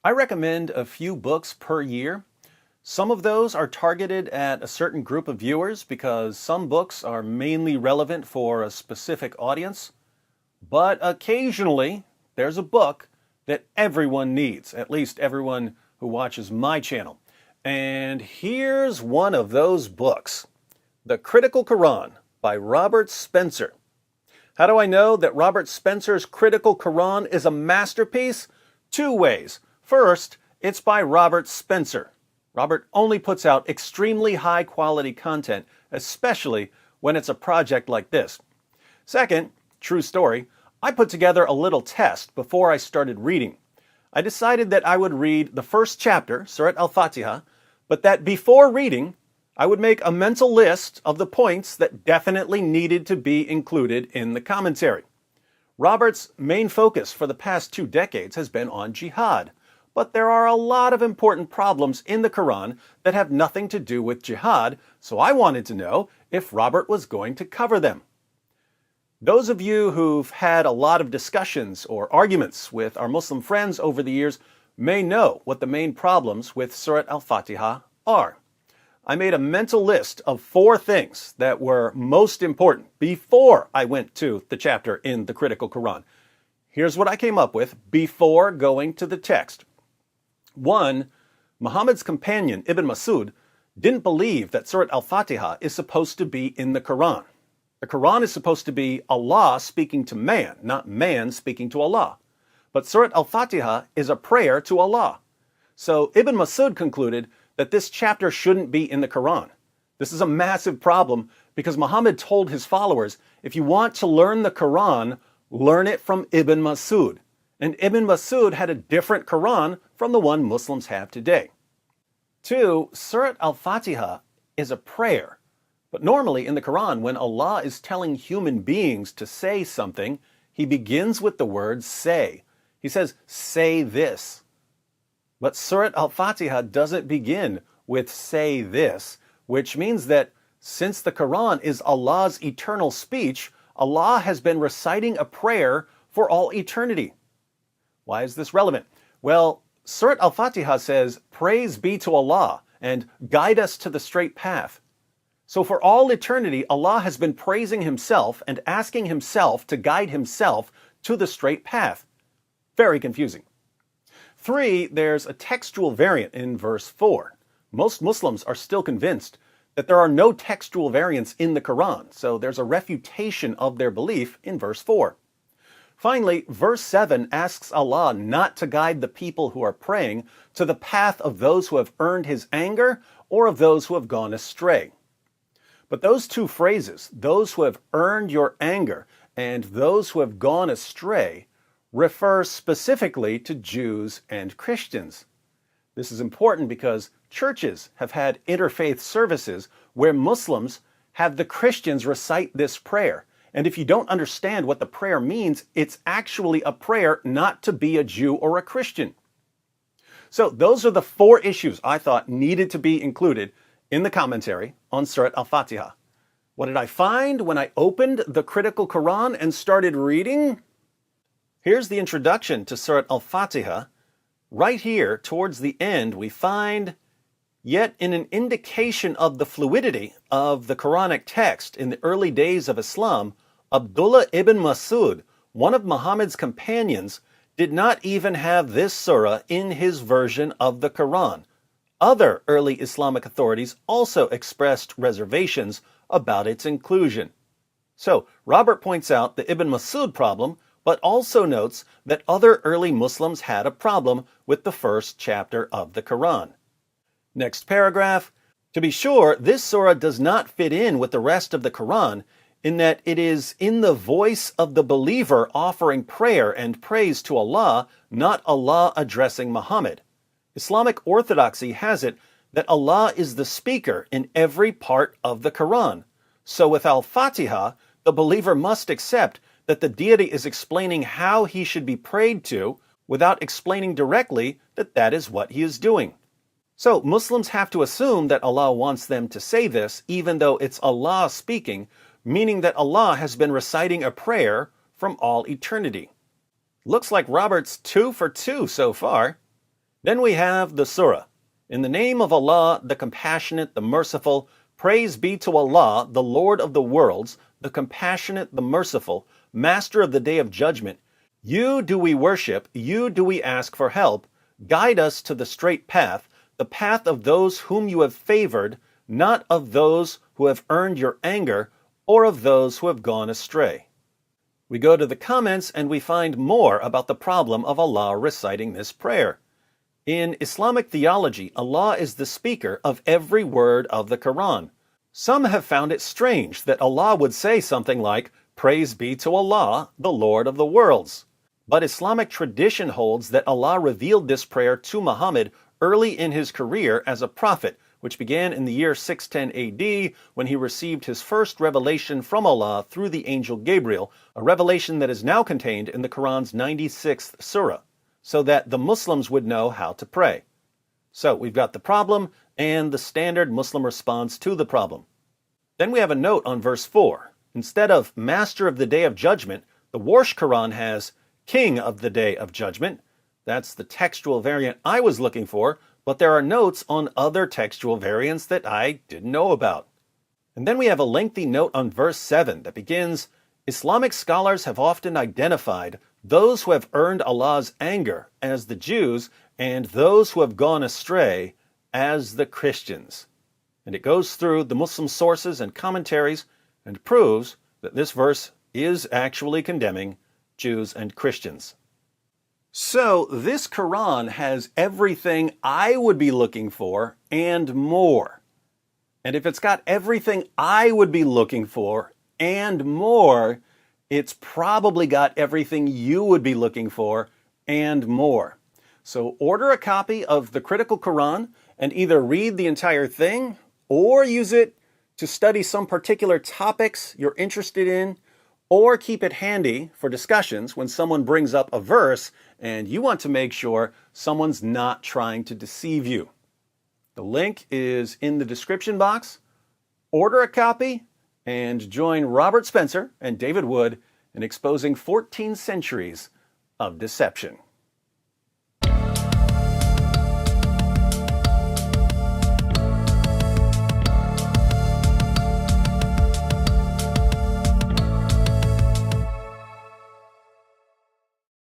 I recommend a few books per year. Some of those are targeted at a certain group of viewers because some books are mainly relevant for a specific audience. But occasionally, there's a book that everyone needs, at least everyone who watches my channel. And here's one of those books, The Critical Quran by Robert Spencer. How do I know that Robert Spencer's Critical Quran is a masterpiece? Two ways. First, it's by Robert Spencer. Robert only puts out extremely high-quality content, especially when it's a project like this. Second, true story, I put together a little test before I started reading. I decided that I would read the first chapter, Surat Al-Fatiha, but that before reading, I would make a mental list of the points that definitely needed to be included in the commentary. Robert's main focus for the past 2 decades has been on jihad, but there are a lot of important problems in the Quran that have nothing to do with jihad, so I wanted to know if Robert was going to cover them. Those of you who've had a lot of discussions or arguments with our Muslim friends over the years may know what the main problems with Surat Al-Fatiha are. I made a mental list of 4 things that were most important before I went to the chapter in the Critical Quran. Here's what I came up with before going to the text. 1. Muhammad's companion, Ibn Masud, didn't believe that Surat Al-Fatiha is supposed to be in the Quran. The Quran is supposed to be Allah speaking to man, not man speaking to Allah. But Surat Al-Fatiha is a prayer to Allah. So Ibn Masud concluded that this chapter shouldn't be in the Quran. This is a massive problem because Muhammad told his followers, if you want to learn the Quran, learn it from Ibn Masud. And Ibn Masud had a different Quran from the one Muslims have today. 2. Surat Al-Fatiha is a prayer. But normally in the Quran, when Allah is telling human beings to say something, he begins with the word say. He says, say this. But Surat Al-Fatiha doesn't begin with say this, which means that since the Quran is Allah's eternal speech, Allah has been reciting a prayer for all eternity. Why is this relevant? Well, Surat Al-Fatiha says, praise be to Allah, and guide us to the straight path. So for all eternity, Allah has been praising himself and asking himself to guide himself to the straight path. Very confusing. 3, there's a textual variant in verse 4. Most Muslims are still convinced that there are no textual variants in the Quran, so there's a refutation of their belief in verse 4. Finally, verse 7 asks Allah not to guide the people who are praying to the path of those who have earned his anger or of those who have gone astray. But those 2 phrases, those who have earned your anger and those who have gone astray, refer specifically to Jews and Christians. This is important because churches have had interfaith services where Muslims have the Christians recite this prayer. And if you don't understand what the prayer means, it's actually a prayer not to be a Jew or a Christian. So those are the 4 issues I thought needed to be included in the commentary on Surat Al-Fatiha. What did I find when I opened the Critical Quran and started reading? Here's the introduction to Surat Al-Fatiha. Right here, towards the end, we find, yet in an indication of the fluidity of the Quranic text in the early days of Islam, Abdullah ibn Masud, one of Muhammad's companions, did not even have this surah in his version of the Quran. Other early Islamic authorities also expressed reservations about its inclusion. So, Robert points out the Ibn Masud problem, but also notes that other early Muslims had a problem with the first chapter of the Quran. Next paragraph. To be sure, this surah does not fit in with the rest of the Quran in that it is in the voice of the believer offering prayer and praise to Allah, not Allah addressing Muhammad. Islamic orthodoxy has it that Allah is the speaker in every part of the Quran. So with Al-Fatiha, the believer must accept that the deity is explaining how he should be prayed to without explaining directly that that is what he is doing. So Muslims have to assume that Allah wants them to say this even though it's Allah speaking, meaning that Allah has been reciting a prayer from all eternity. Looks like Robert's 2 for 2 so far. Then we have the surah. In the name of Allah, the Compassionate, the Merciful, praise be to Allah, the Lord of the worlds, the Compassionate, the Merciful, Master of the Day of Judgment. You do we worship, you do we ask for help. Guide us to the straight path, the path of those whom you have favored, not of those who have earned your anger, or of those who have gone astray. We go to the comments and we find more about the problem of Allah reciting this prayer. In Islamic theology, Allah is the speaker of every word of the Quran. Some have found it strange that Allah would say something like, "Praise be to Allah, the Lord of the worlds." But Islamic tradition holds that Allah revealed this prayer to Muhammad early in his career as a prophet, which began in the year 610 AD when he received his first revelation from Allah through the angel Gabriel, a revelation that is now contained in the Quran's 96th surah, so that the Muslims would know how to pray. So we've got the problem and the standard Muslim response to the problem. Then we have a note on verse 4. Instead of Master of the Day of Judgment, the Warsh Quran has King of the Day of Judgment. That's the textual variant I was looking for, but there are notes on other textual variants that I didn't know about. And then we have a lengthy note on verse 7 that begins, Islamic scholars have often identified those who have earned Allah's anger as the Jews and those who have gone astray as the Christians. And it goes through the Muslim sources and commentaries and proves that this verse is actually condemning Jews and Christians. So this Quran has everything I would be looking for and more. And if it's got everything I would be looking for and more, it's probably got everything you would be looking for and more. So order a copy of the Critical Quran and either read the entire thing or use it to study some particular topics you're interested in, or keep it handy for discussions when someone brings up a verse and you want to make sure someone's not trying to deceive you. The link is in the description box. Order a copy and join Robert Spencer and David Wood in exposing 14 centuries of deception.